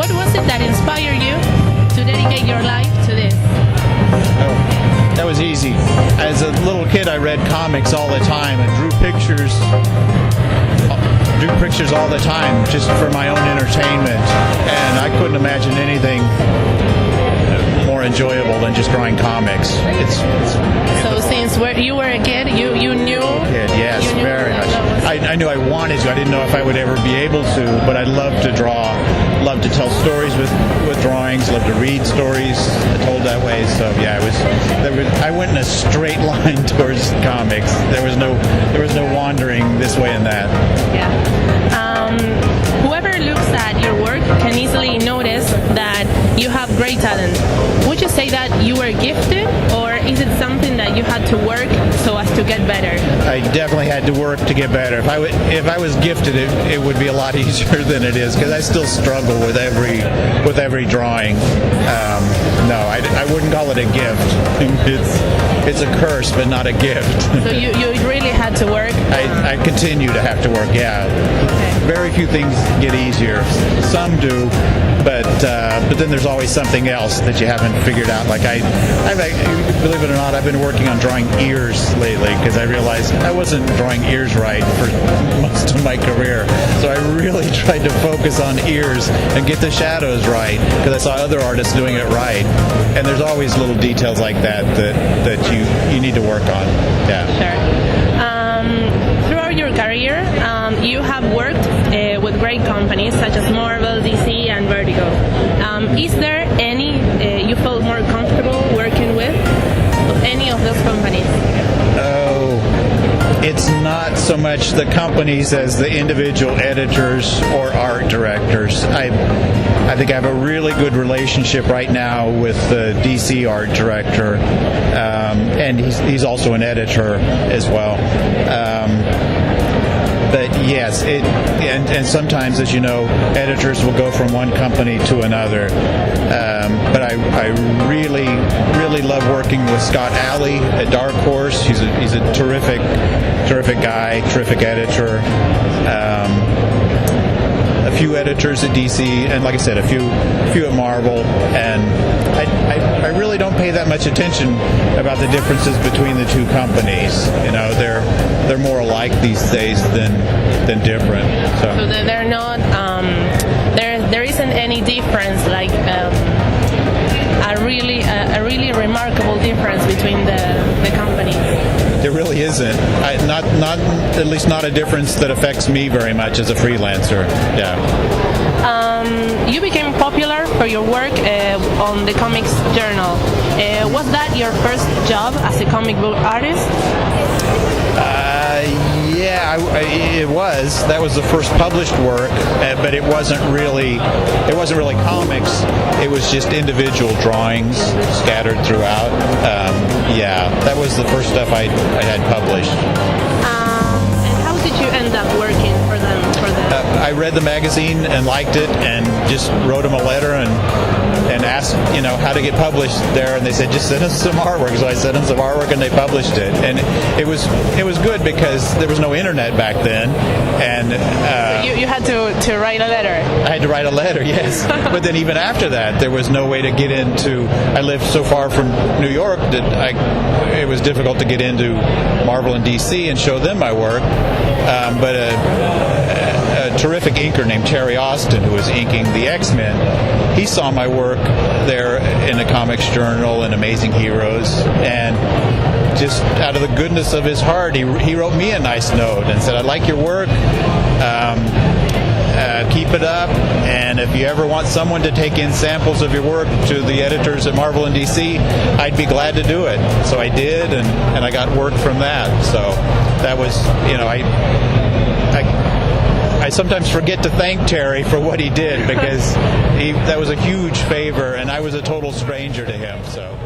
what was it that inspired you to dedicate your life to this? Oh, that was easy. As a little kid, I read comics all the time and drew pictures all the time just for my own entertainment. And I couldn't imagine anything more enjoyable than just drawing comics. So since you were a kid, you knew? Yes, you knew very much. I knew I wanted to. I didn't know if I would ever be able to, but I love to draw, love to tell stories with drawings, love to read stories told that way. So yeah, I went in a straight line towards comics. There was no wandering this way and that. Yeah. Whoever looks at your work can easily notice that you have great talent. Would you say that you were gifted, or is it something that you had to work so as to get better? I definitely had to work to get better. If I was gifted, it would be a lot easier than it is, because I still struggle with every drawing. No, I wouldn't call it a gift. It's a curse, but not a gift. So you really had to work? I continue to have to work, yeah. Okay. Very few things get easier. Some do, but then there's always something else that you haven't figured out. Like believe it or not, I've been working on drawing ears lately, because I realized I wasn't drawing ears right for most of my career. So I really tried to focus on ears and get the shadows right, because I saw other artists doing it right. And there's always little details like that you need to work on. Yeah. Sure. Throughout your career, you have worked with great companies such as Marvel, DC, and Vertigo. Is there any you felt more comfortable working with any of those companies? Oh, it's not so much the companies as the individual editors or art directors. I think I have a really good relationship right now with the DC art director, and he's also an editor as well. But yes, and sometimes, as you know, editors will go from one company to another. But I really love working with Scott Alley at Dark Horse. He's a terrific guy, terrific editor. A few editors at DC, and like I said, a few at Marvel, and I really don't pay that much attention about the differences between the two companies. You know, they're more alike these days than different. So they're not. There isn't any difference, like a really remarkable difference between the companies. There really isn't. Not at least not a difference that affects me very much as a freelancer. Yeah. You became popular for your work on the Comics Journal. Was that your first job as a comic book artist? Yeah, it was. That was the first published work, but it wasn't really comics. It was just individual drawings scattered throughout. Yeah, that was the first stuff I had published. And how did you end up working for them? I read the magazine and liked it, and just wrote them a letter and asked, how to get published there, and they said, just send us some artwork. So I sent them some artwork, and they published it. And it was good, because there was no internet back then, and so you had to write a letter. I had to write a letter, yes. But then even after that, there was no way to get into. I lived so far from New York that it was difficult to get into Marvel and DC and show them my work. But a terrific inker named Terry Austin, who was inking the X-Men, he saw my work there in the Comics Journal and Amazing Heroes, and just out of the goodness of his heart, he wrote me a nice note and said, I like your work, keep it up, and if you ever want someone to take in samples of your work to the editors at Marvel and DC, I'd be glad to do it. So I did, and I got work from that. So that was, I sometimes forget to thank Terry for what he did, because that was a huge favor, and I was a total stranger to him. So.